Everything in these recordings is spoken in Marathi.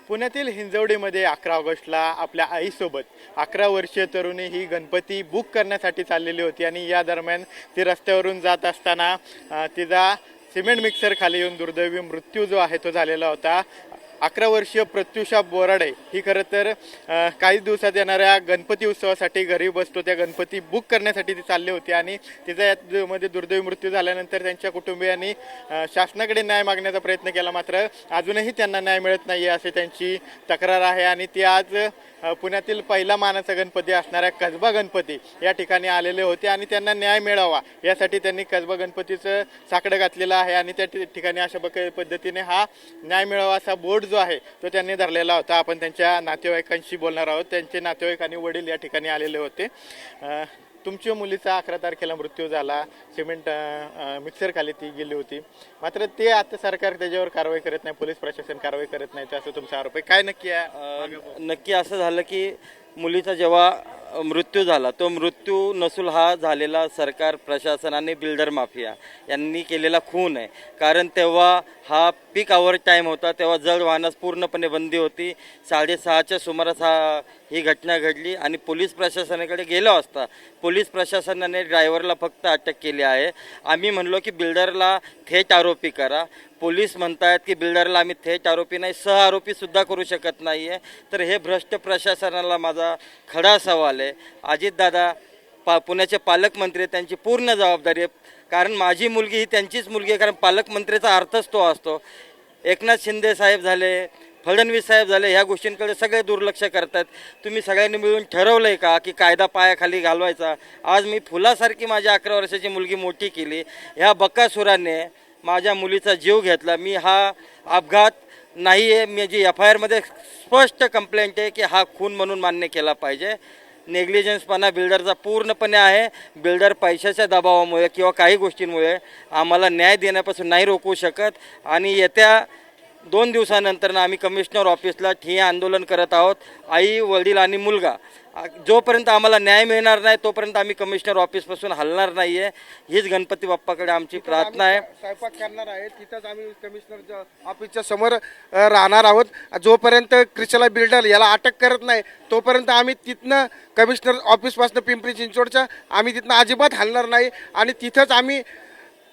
पुण्यातील हिंजवडीमध्ये 11 ऑगस्टला आपल्या आईसोबत 11 वर्षीय तरुणी ही गणपती बुक करण्यासाठी चाललेली होती आणि या दरम्यान ती रस्त्यावरून जात असताना तिचा सिमेंट मिक्सर खाली येऊन दुर्दैवी मृत्यू जो आहे तो झालेला होता। 11 वर्षीय प्रत्युषा बोराडे ही खरं तर काही दिवसात येणाऱ्या गणपती उत्सवासाठी घरी बसतो त्या गणपती बुक करण्यासाठी ती चालली होती आणि तिचा यामध्ये दुर्दैवी मृत्यू झाल्यानंतर त्यांच्या कुटुंबियांनी शासनाकडे न्याय मागण्याचा प्रयत्न केला, मात्र अजूनही त्यांना न्याय मिळत नाही अशी त्यांची तक्रार आहे। आणि ती आज पुण्यातील पहिला मानाचा गणपती असणाऱ्या कसबा गणपती या ठिकाणी आलेले होते आणि त्यांना न्याय मिळावा यासाठी त्यांनी कसबा गणपतीचं साकडं घातलेलं आहे आणि त्या ठिकाणी अशा पद्धतीने हा न्याय मिळावा असा बोर्ड जो आहे तो त्यांनी धरलेला होता। आपण त्यांच्या नातेवाईकांशी बोलणार आहोत। त्यांचे नातेवाईक आणि वडील या ठिकाणी आलेले होते। तुमच्या मुलीचा 11 तारखेला मृत्यू झाला, सिमेंट मिक्सर खाली ती गेली होती, मात्र ते आता सरकार त्याच्यावर कारवाई करत नाही, पोलीस प्रशासन कारवाई करत नाही असं तुमचा आरोप आहे, काय नक्की आहे? नक्की असं झालं की मुलीचा जेव्हा मृत्यू झाला तो मृत्यू नसूल हा झालेला सरकार प्रशासन आणि बिल्डर माफिया यांनी केलेला खून आहे। कारण तेव्हा हा पीक आवर टाईम होता, तेव्हा जड वाहनास पूर्णपणे बंदी होती। 6:30च्या सुमारास ही घटना घडली आणि पोलीस प्रशासनाकडे गेलो असता पोलीस प्रशासनाने ड्रायव्हरला फक्त अटक केली आहे। आम्ही म्हणलो की बिल्डरला थेट आरोपी करा, पोलीस म्हणतात की बिल्डरला आम्ही थेट आरोपी नाही सह आरोपी सुद्धा करू शकत नाही आहे। तर हे भ्रष्ट प्रशासनाला माझा खडा सवाल आहे। अजितदादा पुण्याचे पालकमंत्री त्यांची पूर्ण जबाबदारी आहे, कारण माझी मुलगी ही त्यांचीच मुलगी आहे, कारण पालकमंत्रीचा अर्थच तो असतो। एकनाथ शिंदे साहेब झाले, फडणवीस साहेब झाले, ह्या गोष्टींकडे सगळे दुर्लक्ष करतात। तुम्ही सगळ्यांनी मिळून ठरवलं आहे का की कायदा पायाखाली घालवायचा? आज मी फुलासारखी माझ्या 11 वर्षाची मुलगी मोठी केली, ह्या बकासुराने माझ्या मुलीचा जीव घेतला। मी हा अपघात नाही आहे, मी जी FIRमध्ये स्पष्ट कंप्लेंट आहे की हा खून म्हणून मान्य केला पाहिजे। नेग्लिजन्सपणा बिल्डरचा पूर्णपणे आहे। बिल्डर पैशाच्या दबावामुळे किंवा काही गोष्टींमुळे आम्हाला न्याय देण्यापासून नाही रोखू शकत आणि येत्या 2 दिवसानंतर आम्ही कमिशनर ऑफिसला ठिय्या आंदोलन करत आहोत। आई, वडील आणि मुलगा जोपर्यंत आम्हाला न्याय मिळणार नाही तोपर्यंत आम्ही कमिशनर ऑफिसपासून हलणार नाही आहे, हीच गणपती बाप्पाकडे आमची प्रार्थना आहे। स्वयंपाक करणार आहे तिथंच आम्ही कमिशनर ऑफिसच्या समोर राहणार आहोत। जोपर्यंत क्रिशला बिल्डर याला अटक करत नाही तोपर्यंत आम्ही तिथनं कमिशनर ऑफिसपासून पिंपरी चिंचवडच्या आम्ही तिथनं अजिबात हलणार नाही आणि तिथंच आम्ही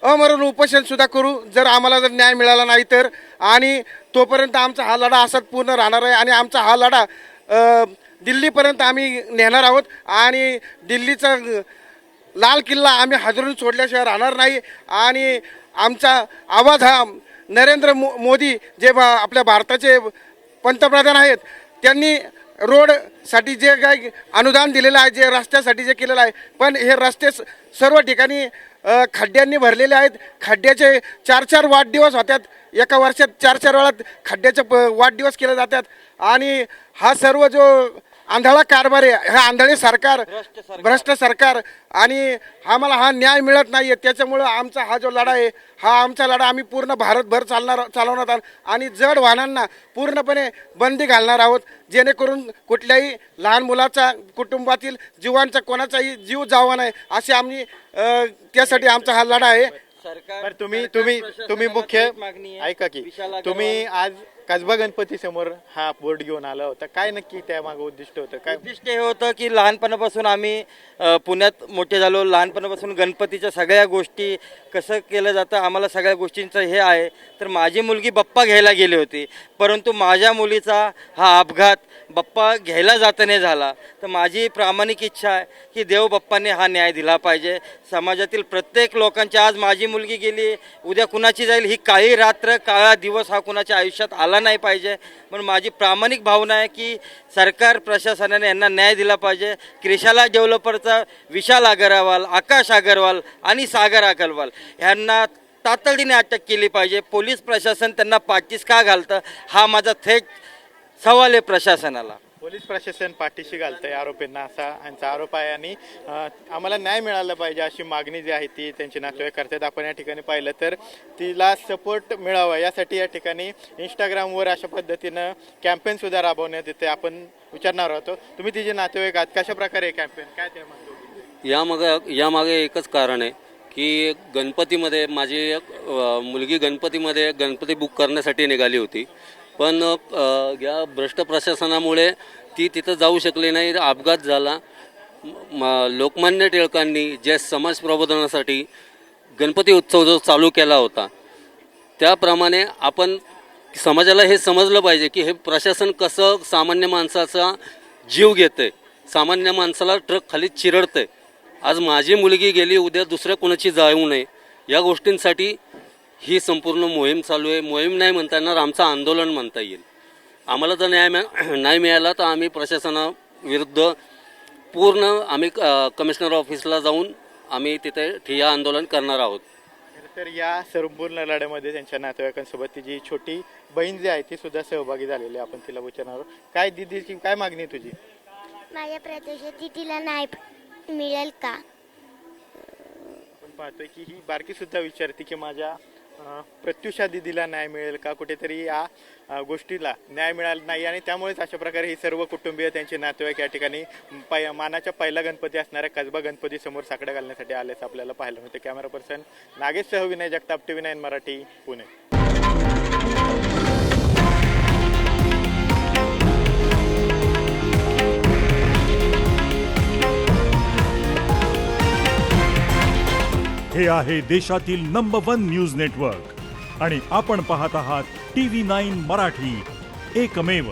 अमरण उपोषण सुद्धा करू जर आम्हाला जर न्याय मिळाला नाही तर। आणि तोपर्यंत आमचा हा लढा असाच पूर्ण राहणार आहे आणि आमचा हा लढा दिल्लीपर्यंत आम्ही नेणार आहोत आणि दिल्लीचा लाल किल्ला आम्ही हादरून सोडल्याशिवाय राहणार नाही। आणि आमचा आवाज हा नरेंद्र मोदी जे आपल्या भारताचे पंतप्रधान आहेत त्यांनी रोडसाठी जे काही अनुदान दिलेलं आहे, जे रस्त्यासाठी जे केलेलं आहे, पण हे रस्ते सर्व ठिकाणी खड्ड्यांनी भरलेले आहेत। खड्ड्याचे 4-4 वाढदिवस होतात, एका वर्षात 4-4 वेळा खड्ड्याचे वाढदिवस केले जातात। आणि हा सर्व जो आंधळा कारभार आहे, हा आंधळे सरकार, भ्रष्ट सरकार आणि आम्हाला हा न्याय मिळत नाही आहे। त्याच्यामुळं आमचा हा जो लढा आहे हा आमचा लढा आम्ही पूर्ण भारतभर चालवणार आहोत आणि जड वाहनांना पूर्णपणे बंदी घालणार आहोत, जेणेकरून कुठल्याही लहान मुलाचा कुटुंबातील जीवांचा कोणाचाही जीव जावा नाही असे आम्ही त्यासाठी आमचा हा लढा आहे। तर तुम्ही मुख्य ऐका की तुम्ही आज कसबा गणपती समोर हा बोर्ड घेऊन आला होता, काय नक्की त्यामागे उद्दिष्ट होतं? काय उद्दिष्ट हे होतं की लहानपणापासून आम्ही पुण्यात मोठे झालो, लहानपणापासून गणपतीच्या सगळ्या गोष्टी कसं केलं जातं आम्हाला सगळ्या गोष्टींचं हे आहे। तर माझी मुलगी बाप्पा घ्यायला गेली होती, परंतु माझ्या मुलीचा हा अपघात बाप्पा घ्यायला जाताना झाला। तर माझी प्रामाणिक इच्छा आहे की देव बाप्पाने हा न्याय दिला पाहिजे। समाजातील प्रत्येक लोकांची, आज माझी मुलगी गेली, उद्या कुणाची जाईल, ही काळी रात्र काळा दिवस हा कुणाच्या आयुष्यात आला नाही पाहिजे। म्हणून माझी प्रामाणिक भावना आहे की सरकार प्रशासनाने यांना न्याय दिला पाहिजे। क्रिशाला डेव्हलपरचा विशाल अग्रवाल, आकाश अग्रवाल आणि सागर अग्रवाल यांना तातडीने अटक केली पाहिजे। पोलीस प्रशासन त्यांना पाठीस का घालतं हा माझा थेट सवाल आहे प्रशासनाला। पोलीस प्रशासन पाठीशी घालतंय आरोपींना असा यांचा आरोप आहे आणि आम्हाला न्याय मिळाला पाहिजे अशी मागणी जी आहे ती त्यांचे नातेवाईक करतात। आपण या ठिकाणी पाहिलं तर तिला सपोर्ट मिळावा यासाठी या ठिकाणी इंस्टाग्रामवर अशा पद्धतीनं कॅम्पेन सुद्धा राबवण्यात येते। आपण विचारणार होतो तुम्ही तिचे नातेवाईक आहात, कशा प्रकारे कॅम्पेन काय ते म्हणतो? यामागे एकच कारण आहे की गणपतीमध्ये माझी मुलगी गणपती बुक करण्यासाठी निघाली होती पण या भ्रष्ट प्रशासनामुळे ती तिथं जाऊ शकली नाही, अपघात झाला. लोकमान्य टिळकांनी जे समाज प्रबोधनासाठी गणपती उत्सव जो चालू केला होता, त्याप्रमाणे आपण समाजाला हे समजलं पाहिजे की हे प्रशासन कसं सामान्य माणसाचा जीव घेतंय, सामान्य माणसाला ट्रक खाली चिरडतंय. आज माझी मुलगी गेली, उद्या दुसऱ्या कोणाची जाऊ नये या गोष्टींसाठी ही संपूर्ण मोहीम चालू आहे. मोहीम नाही म्हणता येणार, आमचं आंदोलन म्हणता येईल. आम्हाला जर नाही मिळाला तर आम्ही प्रशासनाविरुद्ध पूर्ण आम्ही कमिशनर ऑफिसला जाऊन आम्ही तिथे ठिय्या आंदोलन करणार आहोत. तर या संपूर्ण लढ्यामध्ये त्यांच्या नातेवाईकांसोबत तिची छोटी बहीण जी आहे ती सुद्धा सहभागी झालेली आहे. आपण तिला विचारणार आहोत, काय दिदीची काय मागणी आहे तुझी? माझ्या प्रदेशात तिला नाही मिळेल का? आपण पाहतोय की ही बारकी सुद्धा विचारते की माझ्या प्रत्युषा दिदीला न्याय मिळेल का? कुठेतरी या गोष्टीला न्याय मिळाला नाही आणि त्यामुळेच अशा प्रकारे ही सर्व कुटुंबीय त्यांचे नातेवाईक या ठिकाणी मानाच्या पहिला गणपती असणाऱ्या कसबा गणपती समोर साकडं घालण्यासाठी आल्याचं आपल्याला पाहायला मिळतं. कॅमेरा पर्सन नागेशसह विनय जगताप, TV9 मराठी, पुणे. हे आहे देशातील नंबर 1 न्यूज नेटवर्क आणि आपण पाहत आहात TV9 मराठी, एकमेव.